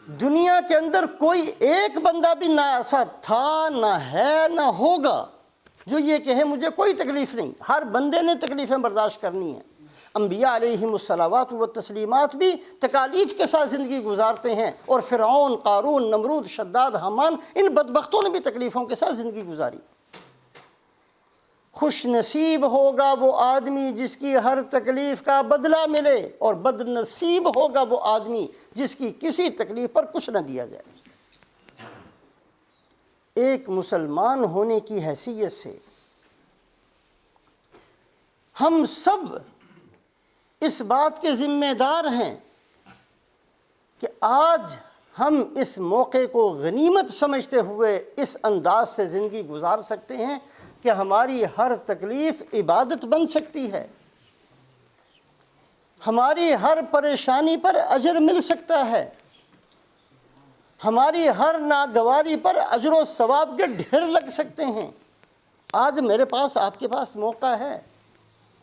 دنیا کے اندر کوئی ایک بندہ بھی نہ ایسا تھا، نہ ہے، نہ ہوگا جو یہ کہے مجھے کوئی تکلیف نہیں۔ ہر بندے نے تکلیفیں برداشت کرنی ہیں۔ انبیاء علیہم الصلاوات و تسلیمات بھی تکالیف کے ساتھ زندگی گزارتے ہیں، اور فرعون، قارون، نمرود، شداد، حامان، ان بدبختوں نے بھی تکلیفوں کے ساتھ زندگی گزاری۔ خوش نصیب ہوگا وہ آدمی جس کی ہر تکلیف کا بدلہ ملے، اور بد نصیب ہوگا وہ آدمی جس کی کسی تکلیف پر کچھ نہ دیا جائے۔ ایک مسلمان ہونے کی حیثیت سے ہم سب اس بات کے ذمہ دار ہیں کہ آج ہم اس موقع کو غنیمت سمجھتے ہوئے اس انداز سے زندگی گزار سکتے ہیں کہ ہماری ہر تکلیف عبادت بن سکتی ہے، ہماری ہر پریشانی پر اجر مل سکتا ہے، ہماری ہر ناگواری پر اجر و ثواب کے ڈھیر لگ سکتے ہیں۔ آج میرے پاس، آپ کے پاس موقع ہے،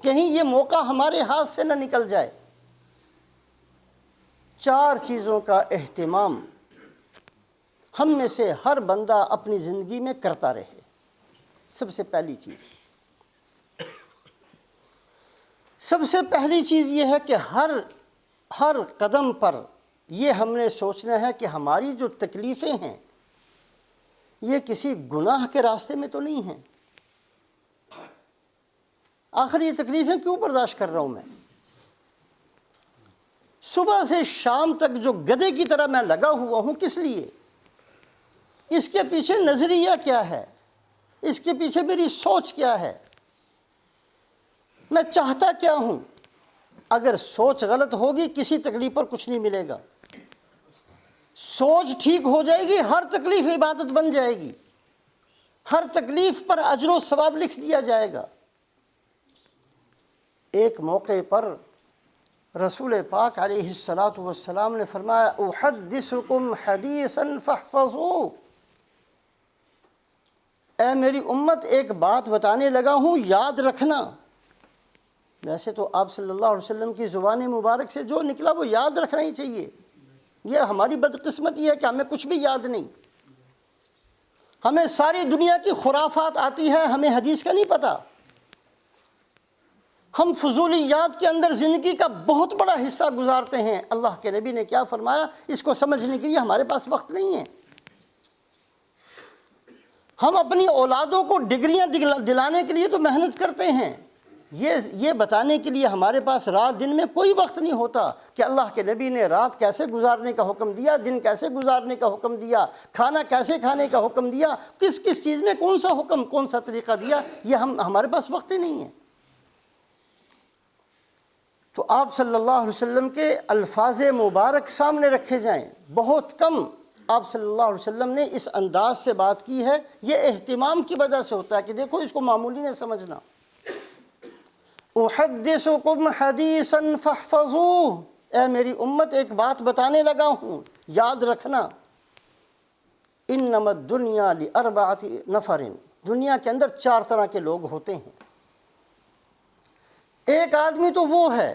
کہیں یہ موقع ہمارے ہاتھ سے نہ نکل جائے۔ 4 چیزوں کا اہتمام ہم میں سے ہر بندہ اپنی زندگی میں کرتا رہے۔ سب سے پہلی چیز یہ ہے کہ ہر قدم پر یہ ہم نے سوچنا ہے کہ ہماری جو تکلیفیں ہیں یہ کسی گناہ کے راستے میں تو نہیں ہیں۔ آخر یہ تکلیفیں کیوں برداشت کر رہا ہوں میں؟ صبح سے شام تک جو گدھے کی طرح میں لگا ہوا ہوں، کس لیے؟ اس کے پیچھے نظریہ کیا ہے؟ اس کے پیچھے میری سوچ کیا ہے؟ میں چاہتا کیا ہوں؟ اگر سوچ غلط ہوگی کسی تکلیف پر کچھ نہیں ملے گا۔ سوچ ٹھیک ہو جائے گی، ہر تکلیف عبادت بن جائے گی، ہر تکلیف پر اجر و ثواب لکھ دیا جائے گا۔ ایک موقع پر رسول پاک علیہ الصلاۃ والسلام نے فرمایا احدثکم حدیثا فاحفظوہ، اے میری امت ایک بات بتانے لگا ہوں، یاد رکھنا۔ ویسے تو آپ صلی اللہ علیہ وسلم کی زبان مبارک سے جو نکلا وہ یاد رکھنا ہی چاہیے۔ یہ ہماری بدقسمتی ہے کہ ہمیں کچھ بھی یاد نہیں۔ ہمیں ساری دنیا کی خرافات آتی ہے، ہمیں حدیث کا نہیں پتہ۔ ہم فضولیات کے اندر زندگی کا بہت بڑا حصہ گزارتے ہیں۔ اللہ کے نبی نے کیا فرمایا، اس کو سمجھنے کے لیے ہمارے پاس وقت نہیں ہے۔ ہم اپنی اولادوں کو ڈگریاں دلانے کے لیے تو محنت کرتے ہیں، یہ بتانے کے لیے ہمارے پاس رات دن میں کوئی وقت نہیں ہوتا کہ اللہ کے نبی نے رات کیسے گزارنے کا حکم دیا، دن کیسے گزارنے کا حکم دیا، کھانا کیسے کھانے کا حکم دیا، کس چیز میں کون سا حکم، کون سا طریقہ دیا، یہ ہمارے پاس وقت ہی نہیں ہے۔ تو آپ صلی اللہ علیہ وسلم کے الفاظ مبارک سامنے رکھے جائیں، بہت کم آپ صلی اللہ علیہ وسلم نے اس انداز سے بات کی ہے۔ یہ اہتمام کی وجہ سے ہوتا ہے کہ دیکھو اس کو معمولی نہیں سمجھنا۔ احدثکم حدیثا فاحفظوہ، اے میری امت ایک بات بتانے لگا ہوں، یاد رکھنا۔ انما الدنیا لاربعۃ نفر، دنیا کے اندر 4 طرح کے لوگ ہوتے ہیں۔ ایک آدمی تو وہ ہے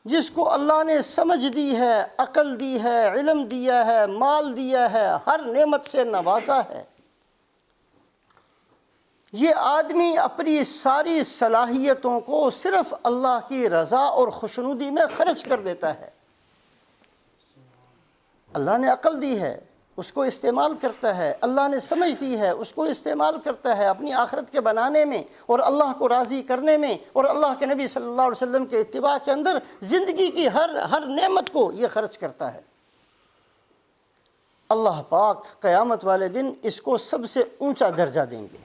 جس کو اللہ نے سمجھ دی ہے، عقل دی ہے، علم دیا ہے، مال دیا ہے، ہر نعمت سے نوازا ہے۔ یہ آدمی اپنی ساری صلاحیتوں کو صرف اللہ کی رضا اور خوشنودی میں خرچ کر دیتا ہے۔ اللہ نے عقل دی ہے، اس کو استعمال کرتا ہے، اللہ نے سمجھ دی ہے، اس کو استعمال کرتا ہے اپنی آخرت کے بنانے میں اور اللہ کو راضی کرنے میں، اور اللہ کے نبی صلی اللہ علیہ وسلم کے اتباع کے اندر زندگی کی ہر نعمت کو یہ خرچ کرتا ہے۔ اللہ پاک قیامت والے دن اس کو سب سے اونچا درجہ دیں گے۔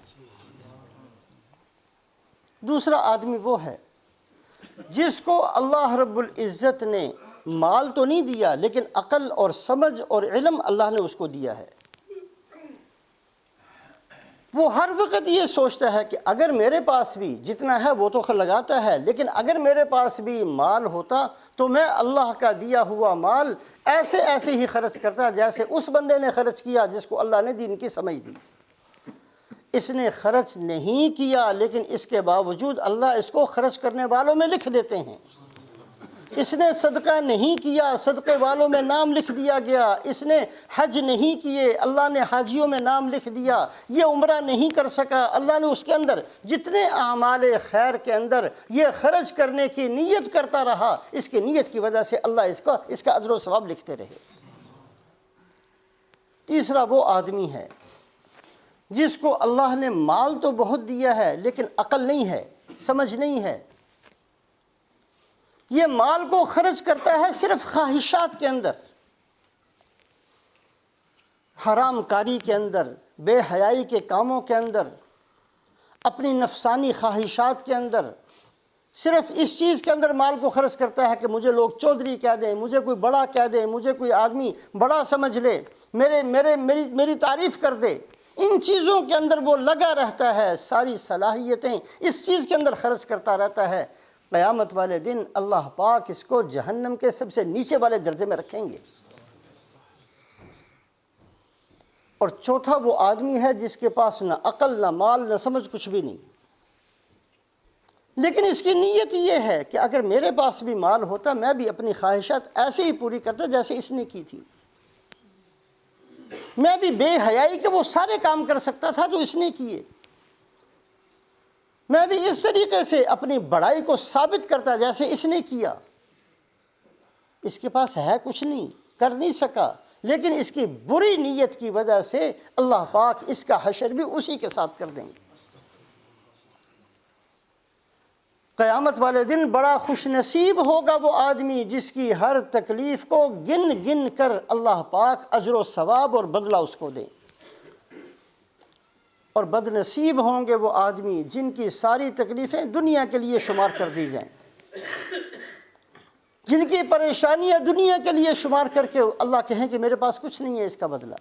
دوسرا آدمی وہ ہے جس کو اللہ رب العزت نے مال تو نہیں دیا لیکن عقل اور سمجھ اور علم اللہ نے اس کو دیا ہے۔ وہ ہر وقت یہ سوچتا ہے کہ اگر میرے پاس بھی جتنا ہے وہ تو لگاتا ہے، لیکن اگر میرے پاس بھی مال ہوتا تو میں اللہ کا دیا ہوا مال ایسے ہی خرچ کرتا جیسے اس بندے نے خرچ کیا جس کو اللہ نے دین کی سمجھ دی۔ اس نے خرچ نہیں کیا لیکن اس کے باوجود اللہ اس کو خرچ کرنے والوں میں لکھ دیتے ہیں۔ اس نے صدقہ نہیں کیا، صدقے والوں میں نام لکھ دیا گیا، اس نے حج نہیں کیے، اللہ نے حاجیوں میں نام لکھ دیا، یہ عمرہ نہیں کر سکا، اللہ نے اس کے اندر جتنے اعمال خیر کے اندر یہ خرچ کرنے کی نیت کرتا رہا، اس کی نیت کی وجہ سے اللہ اس کا اجر و ثواب لکھتے رہے۔ تیسرا وہ آدمی ہے جس کو اللہ نے مال تو بہت دیا ہے لیکن عقل نہیں ہے، سمجھ نہیں ہے، یہ مال کو خرچ کرتا ہے صرف خواہشات کے اندر، حرام کاری کے اندر، بے حیائی کے کاموں کے اندر، اپنی نفسانی خواہشات کے اندر، صرف اس چیز کے اندر مال کو خرچ کرتا ہے کہ مجھے لوگ چودھری کہہ دیں، مجھے کوئی بڑا کہہ دے، مجھے کوئی آدمی بڑا سمجھ لے، میری تعریف کر دے۔ ان چیزوں کے اندر وہ لگا رہتا ہے، ساری صلاحیتیں اس چیز کے اندر خرچ کرتا رہتا ہے۔ قیامت والے دن اللہ پاک اس کو جہنم کے سب سے نیچے والے درجے میں رکھیں گے۔ اور چوتھا وہ آدمی ہے جس کے پاس نہ عقل، نہ مال، نہ سمجھ، کچھ بھی نہیں، لیکن اس کی نیت یہ ہے کہ اگر میرے پاس بھی مال ہوتا میں بھی اپنی خواہشات ایسے ہی پوری کرتا جیسے اس نے کی تھی، میں بھی بے حیائی کے وہ سارے کام کر سکتا تھا جو اس نے کیے، میں بھی اس طریقے سے اپنی بڑائی کو ثابت کرتا جیسے اس نے کیا۔ اس کے پاس ہے کچھ نہیں، کر نہیں سکا، لیکن اس کی بری نیت کی وجہ سے اللہ پاک اس کا حشر بھی اسی کے ساتھ کر دیں گے۔ قیامت والے دن بڑا خوش نصیب ہوگا وہ آدمی جس کی ہر تکلیف کو گن گن کر اللہ پاک اجر و ثواب اور بدلہ اس کو دیں، اور بد نصیب ہوں گے وہ آدمی جن کی ساری تکلیفیں دنیا کے لیے شمار کر دی جائیں، جن کی پریشانیاں دنیا کے لیے شمار کر کے اللہ کہیں کہ میرے پاس کچھ نہیں ہے اس کا بدلہ۔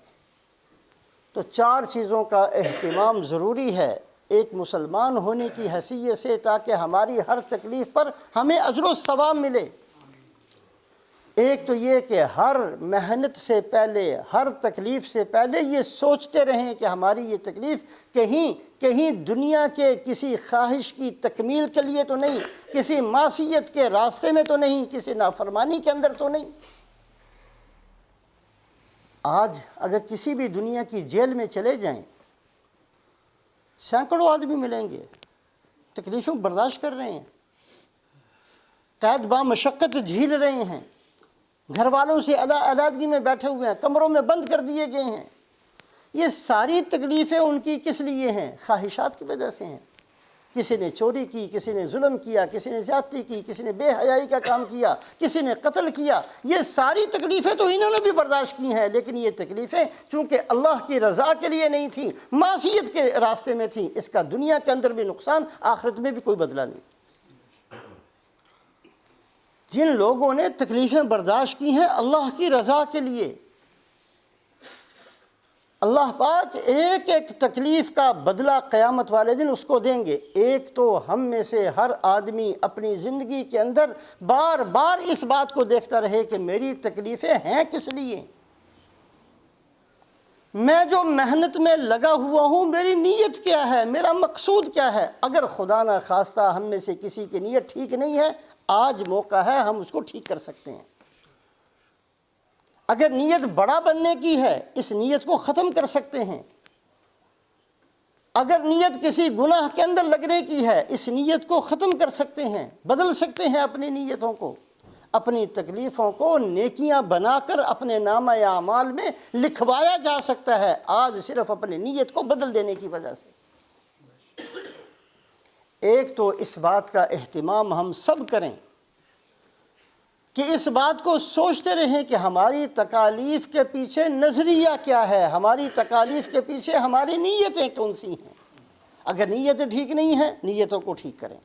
تو چار چیزوں کا اہتمام ضروری ہے ایک مسلمان ہونے کی حیثیت سے، تاکہ ہماری ہر تکلیف پر ہمیں اجر و ثواب ملے۔ ایک تو یہ کہ ہر محنت سے پہلے، ہر تکلیف سے پہلے یہ سوچتے رہیں کہ ہماری یہ تکلیف کہیں دنیا کے کسی خواہش کی تکمیل کے لیے تو نہیں، کسی معصیت کے راستے میں تو نہیں، کسی نافرمانی کے اندر تو نہیں۔ آج اگر کسی بھی دنیا کی جیل میں چلے جائیں، سینکڑوں آدمی ملیں گے تکلیفوں برداشت کر رہے ہیں، قید با مشقت جھیل رہے ہیں، گھر والوں سے علیحدگی میں بیٹھے ہوئے ہیں، کمروں میں بند کر دیے گئے ہیں۔ یہ ساری تکلیفیں ان کی کس لیے ہیں؟ خواہشات کی وجہ سے ہیں۔ کسی نے چوری کی، کسی نے ظلم کیا، کسی نے زیادتی کی، کسی نے بے حیائی کا کام کیا، کسی نے قتل کیا۔ یہ ساری تکلیفیں تو انہوں نے بھی برداشت کی ہیں، لیکن یہ تکلیفیں چونکہ اللہ کی رضا کے لیے نہیں تھیں، معصیت کے راستے میں تھیں، اس کا دنیا کے اندر بھی نقصان، آخرت میں بھی کوئی بدلہ نہیں۔ جن لوگوں نے تکلیفیں برداشت کی ہیں اللہ کی رضا کے لیے، اللہ پاک ایک ایک تکلیف کا بدلہ قیامت والے دن اس کو دیں گے۔ ایک تو ہم میں سے ہر آدمی اپنی زندگی کے اندر بار بار اس بات کو دیکھتا رہے کہ میری تکلیفیں ہیں کس لیے، میں جو محنت میں لگا ہوا ہوں میری نیت کیا ہے، میرا مقصود کیا ہے۔ اگر خدا نہ خواستہ ہم میں سے کسی کی نیت ٹھیک نہیں ہے، آج موقع ہے ہم اس کو ٹھیک کر سکتے ہیں۔ اگر نیت بڑا بننے کی ہے اس نیت کو ختم کر سکتے ہیں۔ اگر نیت کسی گناہ کے اندر لگنے کی ہے اس نیت کو ختم کر سکتے ہیں، بدل سکتے ہیں اپنی نیتوں کو، اپنی تکلیفوں کو نیکیاں بنا کر اپنے نامہ اعمال میں لکھوایا جا سکتا ہے، آج صرف اپنی نیت کو بدل دینے کی وجہ سے۔ ایک تو اس بات کا اہتمام ہم سب کریں کہ اس بات کو سوچتے رہیں کہ ہماری تکالیف کے پیچھے نظریہ کیا ہے، ہماری تکالیف کے پیچھے ہماری نیتیں کون سی ہیں۔ اگر نیتیں ٹھیک نہیں ہیں نیتوں کو ٹھیک کریں۔